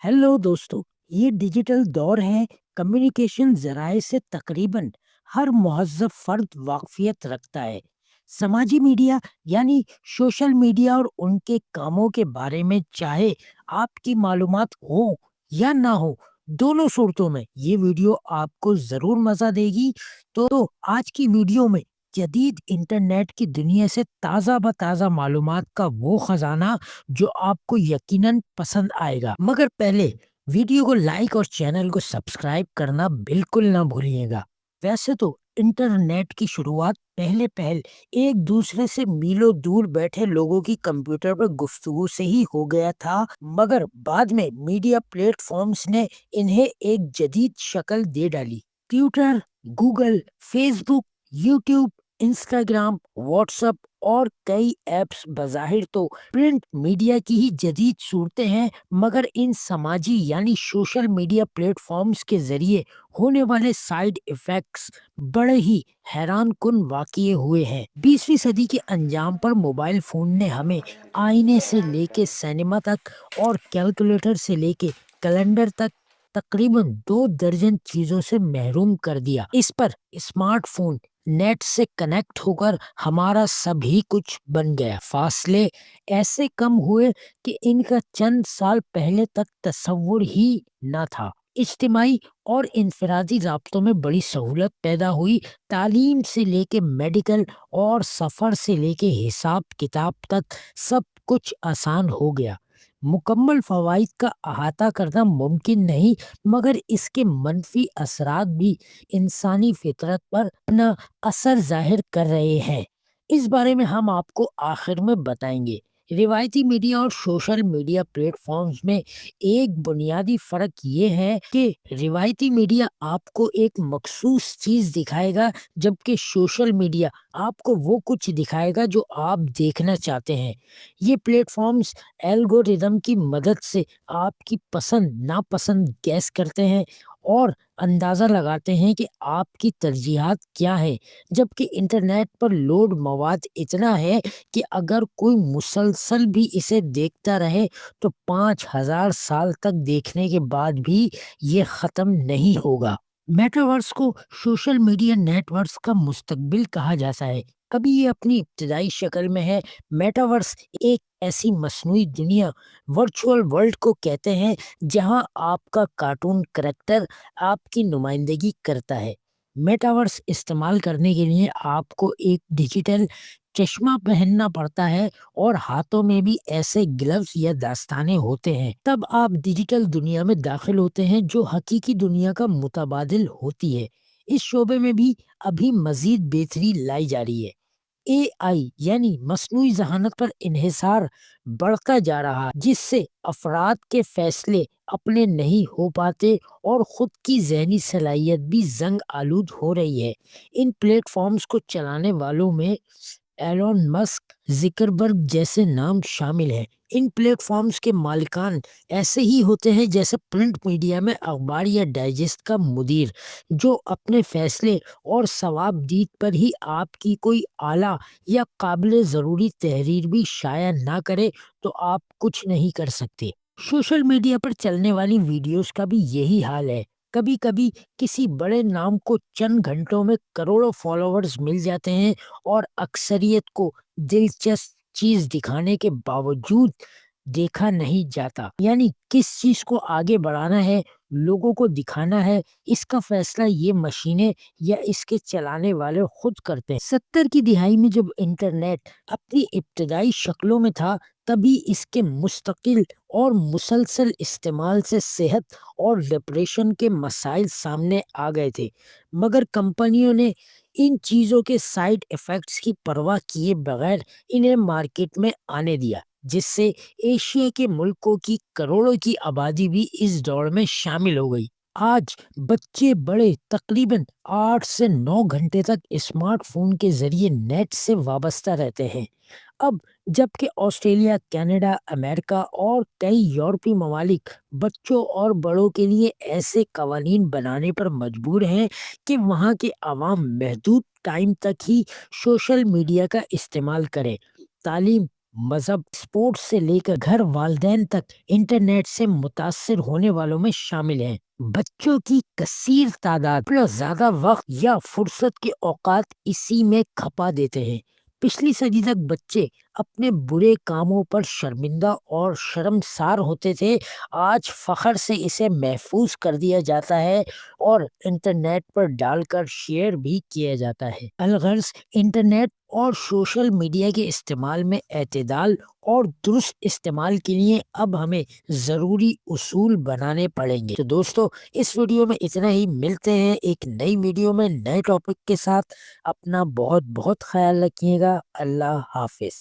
Hello दोस्तों। ये digital दौर है। कम्युनिकेशन ज़राए से तकरीबन हर मुहज़्ज़ब फ़र्द वाक़फ़ियत रखता है। समाजी मीडिया यानी सोशल मीडिया और उनके कामों के बारे में चाहे आपकी मालूमात हो या ना हो, दोनों सूरतों में ये वीडियो आपको ज़रूर मज़ा देगी। तो आज की वीडियो में जदीद इंटरनेट की दुनिया से ताज़ा ब ताज़ा मालूमात का वो ख़ज़ाना जो आपको यकीनन पसंद आएगा। मगर पहले वीडियो को लाइक और चैनल को सब्सक्राइब करना बिल्कुल ना भूलिएगा। वैसे तो इंटरनेट की शुरुआत पहले पहल एक दूसरे से मीलों दूर बैठे लोगों की कंप्यूटर पर गुफ्तगू से ही हो गया था, मगर बाद में मीडिया प्लेटफॉर्म्स ने इन्हें एक जदीद शक्ल दे डाली। Twitter, Google, Facebook, YouTube, Instagram, WhatsApp और कई ऐप्स बज़ाहिर तो प्रिंट मीडिया की ही जदीद सूरतें हैं, मगर इन समाजी यानी सोशल मीडिया प्लेटफॉर्म्स के जरिए होने वाले साइड इफेक्ट्स बड़े ही हैरान कुन वाक़ये हुए हैं। 20वीं सदी के अंजाम पर मोबाइल फोन ने हमें आईने से लेके सिनेमा तक और कैलकुलेटर से लेके कैलेंडर तक तकरीबन 2 दर्जन चीजों से महरूम कर दिया। इस पर स्मार्टफोन नेट से कनेक्ट होकर हमारा सभी कुछ बन गया। फासले ऐसे कम हुए कि इनका चंद साल पहले तक तस्वुर ही न था। इज्तिमाई और इनफरादी राब्तों में बड़ी सहूलत पैदा हुई। तालीम से लेके मेडिकल और सफ़र से लेके हिसाब किताब तक सब कुछ आसान हो गया। मुकम्मल फ़वाइद का अहाता करना मुमकिन नहीं, मगर इसके मनफी असरात भी इंसानी फितरत पर अपना असर ज़ाहिर कर रहे हैं। इस बारे में हम आपको आखिर में बताएंगे। रिवायती मीडिया और सोशल मीडिया प्लेटफॉर्म्स में एक बुनियादी फ़र्क ये है कि रिवायती मीडिया आपको एक मखसूस चीज़ दिखाएगा, जबकि सोशल मीडिया आपको वो कुछ दिखाएगा जो आप देखना चाहते हैं। ये प्लेटफॉर्म्स एल्गोरिदम की मदद से आपकी पसंद नापसंद गैस करते हैं और अंदाज़ा लगाते हैं कि आपकी तरजीहात क्या है, जबकि इंटरनेट पर लोड मवाद इतना है कि अगर कोई मुसलसल भी इसे देखता रहे तो 5000 साल तक देखने के बाद भी ये ख़त्म नहीं होगा। मेटावर्स को सोशल मीडिया नेटवर्क्स का मुस्तकबिल कहा जाता है। अभी ये अपनी इब्तदाई शक्ल में है। मेटावर्स एक ऐसी मसनूई दुनिया, वर्चुअल वर्ल्ड को कहते हैं, जहां आपका कार्टून करेक्टर आपकी नुमाइंदगी करता है। मेटावर्स इस्तेमाल करने के लिए आपको एक डिजिटल चश्मा पहनना पड़ता है और हाथों में भी ऐसे ग्लव्स या दस्ताने होते हैं। तब आप डिजिटल दुनिया में दाखिल होते हैं जो हकीकी दुनिया का मुतबादिल होती है। इस शोबे में भी अभी मजीद बेहतरी लाई जा रही है। एआई यानी मस्नूई ज़हानत पर इन्हिसार बढ़ता जा रहा है, जिससे अफराद के फैसले अपने नहीं हो पाते और खुद की ज़हनी सलाहियत भी जंग आलूद हो रही है। इन प्लेटफॉर्म्स को चलाने वालों में एलोन मस्क, ज़िकरबर्ग जैसे नाम शामिल हैं। इन प्लेटफॉर्म्स के मालिकान ऐसे ही होते हैं जैसे प्रिंट मीडिया में अखबार या डाइजेस्ट का मुदीर, जो अपने फैसले और सवाबदीद पर ही आपकी कोई आला या काबिल ज़रूरी तहरीर भी शाया ना करे तो आप कुछ नहीं कर सकते। सोशल मीडिया पर चलने वाली वीडियोस का भी यही हाल है। कभी कभी किसी बड़े नाम को चंद घंटों में करोड़ों फॉलोअर्स मिल जाते हैं और अक्सरियत को दिलचस्प चीज दिखाने के बावजूद देखा नहीं जाता। यानी किस चीज को आगे बढ़ाना है, लोगों को दिखाना है, इसका फैसला ये मशीनें या इसके चलाने वाले खुद करते हैं। 70 की दिहाई में जब इंटरनेट अपनी इब्तदाई शक्लों में था, तभी इसके मुस्तकिल और मुसलसल इस्तेमाल से सेहत और डिप्रेशन के मसाइल सामने आ गए थे, मगर कंपनियों ने इन चीज़ों के साइड इफ़ेक्ट्स की परवाह किए बगैर इन्हें मार्केट में आने दिया, जिससे एशिया के मुल्कों की करोड़ों की आबादी भी इस दौड़ में शामिल हो गई। आज बच्चे बड़े तकरीबन 8 से 9 घंटे तक स्मार्टफोन के जरिए नेट से वाबस्ता रहते हैं। अब जबकि ऑस्ट्रेलिया, कनाडा, अमेरिका और कई यूरोपीय ममालिक बच्चों और बड़ों के लिए ऐसे कवानीन बनाने पर मजबूर हैं कि वहाँ के अवाम महदूद टाइम तक ही सोशल मीडिया का इस्तेमाल करें। तालीम مذہب، اسپورٹس سے لے کر گھر والدین تک انٹرنیٹ سے متاثر ہونے والوں میں شامل ہیں۔ بچوں کی کثیر تعداد اپنا زیادہ وقت یا فرصت کے اوقات اسی میں کھپا دیتے ہیں۔ پچھلی صدی تک بچے اپنے برے کاموں پر شرمندہ اور شرمسار ہوتے تھے، آج فخر سے اسے محفوظ کر دیا جاتا ہے اور انٹرنیٹ پر ڈال کر شیئر بھی کیا جاتا ہے۔ الغرض انٹرنیٹ اور سوشل میڈیا کے استعمال میں اعتدال اور درست استعمال کے لیے اب ہمیں ضروری اصول بنانے پڑیں گے۔ تو دوستو، اس ویڈیو میں اتنا ہی، ملتے ہیں ایک نئی ویڈیو میں نئے ٹاپک کے ساتھ۔ اپنا بہت بہت خیال رکھیے گا۔ اللہ حافظ۔